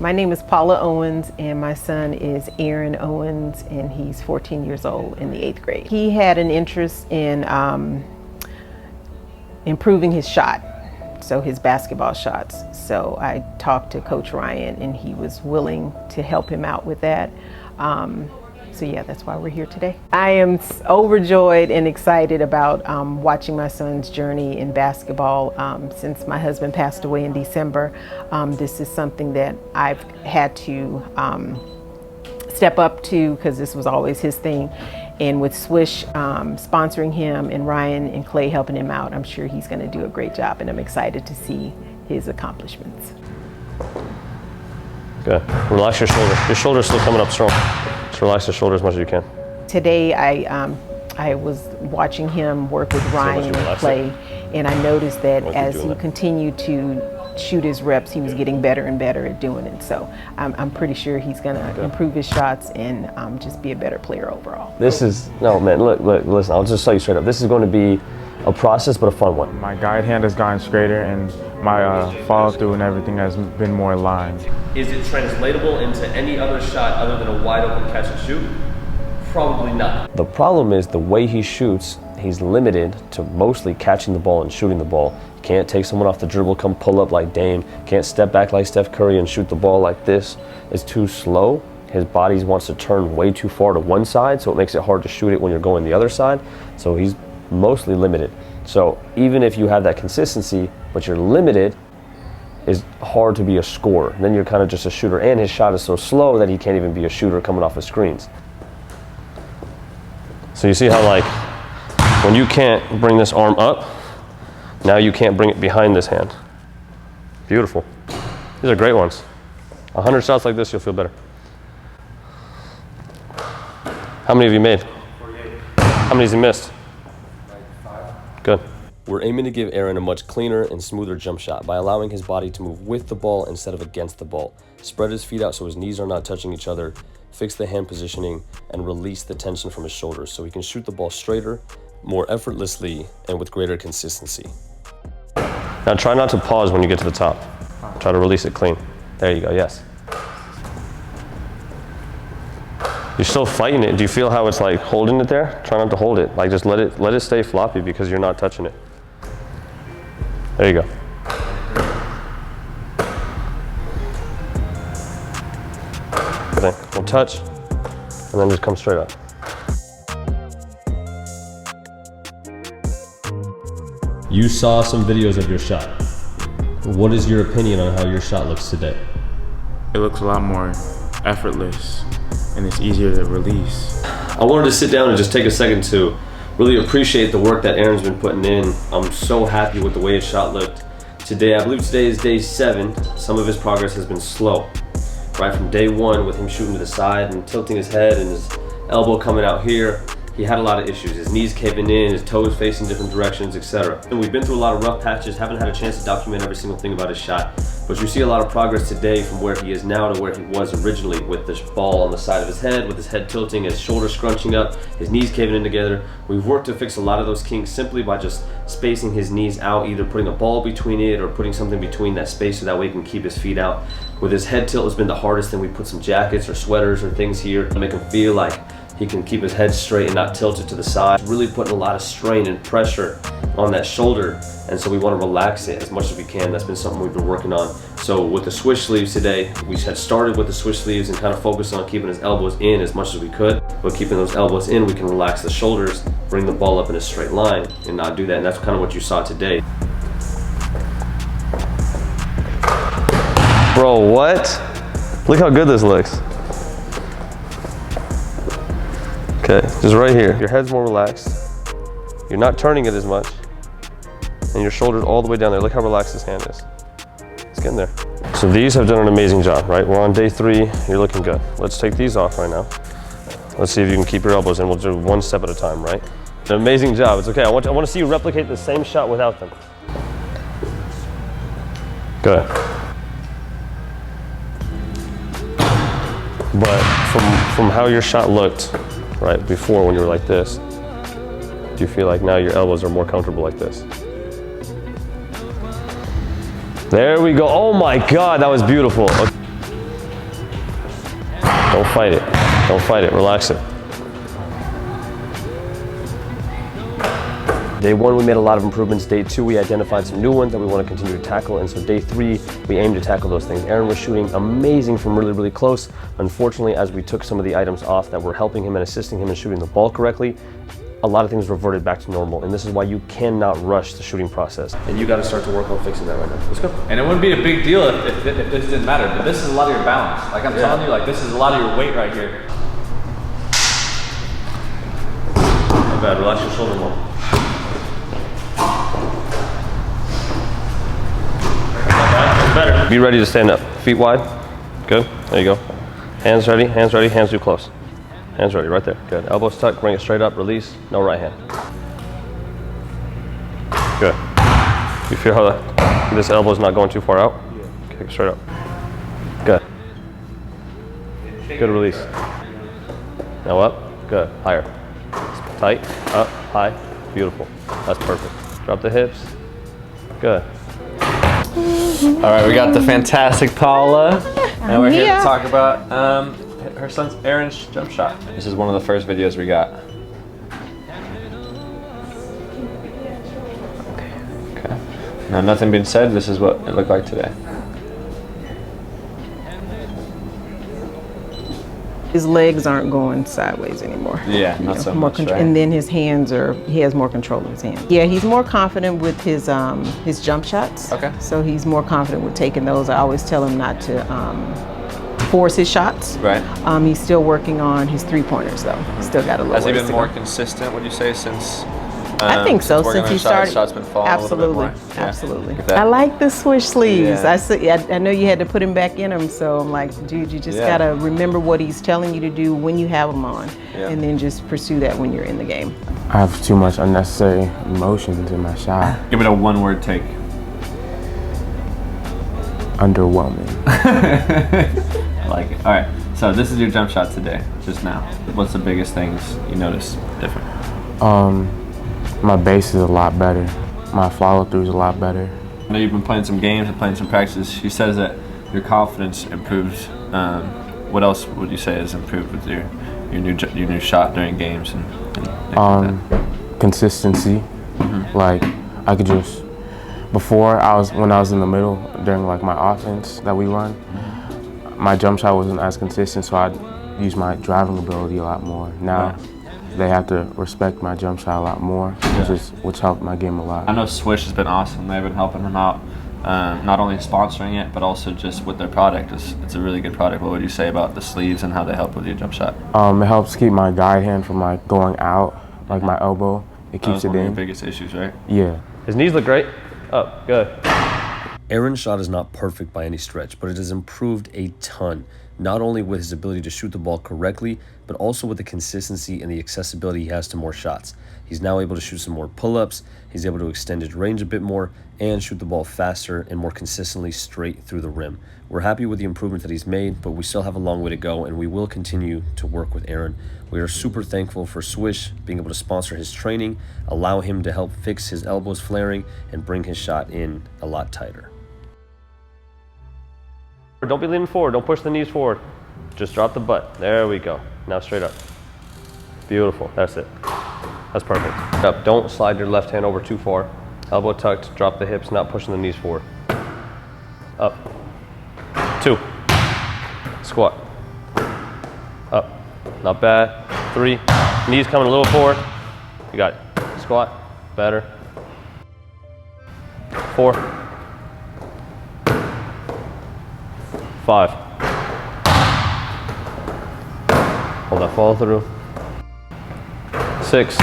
My name is Paula Owens and my son is Aaron Owens and he's 14 years old in the 8th grade. He had an interest in improving his shot, so his basketball shots. So I talked to Coach Ryan and he was willing to help him out with that. So yeah, that's why we're here today. I am overjoyed and excited about watching my son's journey in basketball. Since my husband passed away in December, this is something that I've had to step up to because this was always his thing. And with Swish sponsoring him and Ryan and Clay helping him out, I'm sure he's going to do a great job, and I'm excited to see his accomplishments. Good. Relax your shoulder. Your shoulder's still coming up strong. Just relax the shoulder as much as you can. Today I was watching him work with Ryan and Clay, and I noticed that as he continued to shoot his reps, he was getting better and better at doing it. So I'm pretty sure he's going to improve his shots and just be a better player overall. This is, no man, look, listen, I'll just tell you straight up. This is going to be a process, but a fun one. My guide hand has gotten straighter and my follow through and everything has been more aligned. Is it translatable into any other shot other than a wide open catch and shoot? Probably not. The problem is the way he shoots, he's limited to mostly catching the ball and shooting the ball. Can't take someone off the dribble, come pull up like Dame. Can't step back like Steph Curry and shoot the ball like this. It's too slow. His body wants to turn way too far to one side, so it makes it hard to shoot it when you're going the other side. So he's mostly limited. So even if you have that consistency, but you're limited, it's hard to be a scorer. Then you're kind of just a shooter, and his shot is so slow that he can't even be a shooter coming off of screens. So you see how, like, when you can't bring this arm up, now you can't bring it behind this hand. Beautiful. These are great ones. 100 shots like this, you'll feel better. How many have you made? 48. How many has he missed? Like 5. Good. We're aiming to give Aaron a much cleaner and smoother jump shot by allowing his body to move with the ball instead of against the ball. Spread his feet out so his knees are not touching each other, fix the hand positioning, and release the tension from his shoulders so he can shoot the ball straighter, more effortlessly, and with greater consistency. Now try not to pause when you get to the top. Try to release it clean. There you go, yes. You're still fighting it. Do you feel how it's like holding it there? Try not to hold it. Like just let it stay floppy because you're not touching it. There you go. Okay, we'll touch and then just come straight up. You saw some videos of your shot. What is your opinion on how your shot looks today? It looks a lot more effortless and it's easier to release. I wanted to sit down and just take a second to really appreciate the work that Aaron's been putting in. I'm so happy with the way his shot looked today. I believe today is day 7. Some of his progress has been slow. Right from day 1 with him shooting to the side and tilting his head and his elbow coming out here, he had a lot of issues. His knees caving in, his toes facing different directions, etc. And we've been through a lot of rough patches, haven't had a chance to document every single thing about his shot. But you see a lot of progress today from where he is now to where he was originally, with this ball on the side of his head, with his head tilting, his shoulders scrunching up, his knees caving in together. We've worked to fix a lot of those kinks simply by just spacing his knees out, either putting a ball between it or putting something between that space so that way he can keep his feet out. With his head tilt has been the hardest, and we put some jackets or sweaters or things here to make him feel like he can keep his head straight and not tilt it to the side. Really putting a lot of strain and pressure on that shoulder, and so we want to relax it as much as we can. That's been something we've been working on. So with the swish sleeves today, we had started with the swish sleeves and kind of focused on keeping his elbows in as much as we could. But keeping those elbows in, we can relax the shoulders, bring the ball up in a straight line and not do that. And that's kind of what you saw today. Bro, what? Look how good this looks. Okay, just right here. Your head's more relaxed. You're not turning it as much. And your shoulder's all the way down there. Look how relaxed this hand is. It's getting there. So these have done an amazing job, right? We're on day 3, you're looking good. Let's take these off right now. Let's see if you can keep your elbows in. We'll do one step at a time, right? An amazing job, it's okay. I want to see you replicate the same shot without them. Good. But from how your shot looked, right, before when you were like this, do you feel like now your elbows are more comfortable like this? There we go. Oh my God, that was beautiful. Okay. fight it. Don't fight it. Relax it. Day 1, we made a lot of improvements. Day 2, we identified some new ones that we want to continue to tackle. And so day 3, we aim to tackle those things. Aaron was shooting amazing from really, really close. Unfortunately, as we took some of the items off that were helping him and assisting him in shooting the ball correctly, a lot of things reverted back to normal. And this is why you cannot rush the shooting process. And you got to start to work on fixing that right now. Let's go. And it wouldn't be a big deal if this didn't matter. But this is a lot of your balance. Like I'm telling you, like this is a lot of your weight right here. Not bad. Relax your shoulder more. Better. Be ready to stand up. Feet wide. Good. There you go. Hands ready, hands too close. Hands ready, right there. Good. Elbows tucked, bring it straight up, release. No right hand. Good. You feel how this elbow's not going too far out? Yeah. Kick straight up. Good. Good release. Now up. Good. Higher. Tight. Up. High. Beautiful. That's perfect. Drop the hips. Good. All right, we got the fantastic Paula, and we're here to talk about her son's Aaron's jump shot. This is one of the first videos we got. Okay. Now, nothing being said, this is what it looked like today. His legs aren't going sideways anymore. Yeah, not so much, right? And then his hands he has more control of his hands. Yeah, he's more confident with his jump shots. Okay. So he's more confident with taking those. I always tell him not to force his shots. Right. He's still working on his three-pointers though. He's still got a little Has he ways been to more go. consistent, would you say, since I think so, since he started. Shots been falling absolutely, a little bit more. Yeah. absolutely. Like that. I like the swish sleeves. Yeah. I know you had to put him back in them, so I'm like, dude, you just gotta remember what he's telling you to do when you have them on, and then just pursue that when you're in the game. I have too much unnecessary emotions in my shot. Give it a one-word take. Underwhelming. I like it. All right, so this is your jump shot today, just now. What's the biggest things you noticed different? My base is a lot better. My follow through is a lot better. I know you've been playing some games and playing some practices. She says that your confidence improves. What else would you say has improved with your new shot during games and things like that? Consistency. Like I could just when I was in the middle during like my offense that we run, my jump shot wasn't as consistent, so I'd use my driving ability a lot more. Now they have to respect my jump shot a lot more, which helped my game a lot. I know Swish has been awesome. They've been helping him out, not only sponsoring it, but also just with their product. It's a really good product. What would you say about the sleeves and how they help with your jump shot? It helps keep my guide hand from like going out, like my elbow. It keeps it in. One of your biggest issues, right? Yeah. His knees look great. Up, good. Aaron's shot is not perfect by any stretch, but it has improved a ton. Not only with his ability to shoot the ball correctly, but also with the consistency and the accessibility he has to more shots. He's now able to shoot some more pull-ups, he's able to extend his range a bit more, and shoot the ball faster and more consistently straight through the rim. We're happy with the improvement that he's made, but we still have a long way to go, and we will continue to work with Aaron. We are super thankful for Swish being able to sponsor his training, allow him to help fix his elbows flaring, and bring his shot in a lot tighter. Don't be leaning forward, don't push the knees forward. Just drop the butt. There we go. Now straight up. Beautiful, that's it. That's perfect. Up, don't slide your left hand over too far. Elbow tucked, drop the hips, not pushing the knees forward. Up. 2. Squat. Up. Not bad. 3. Knees coming a little forward. You got it. Squat. Better. 4. 5. Hold that follow through. 6.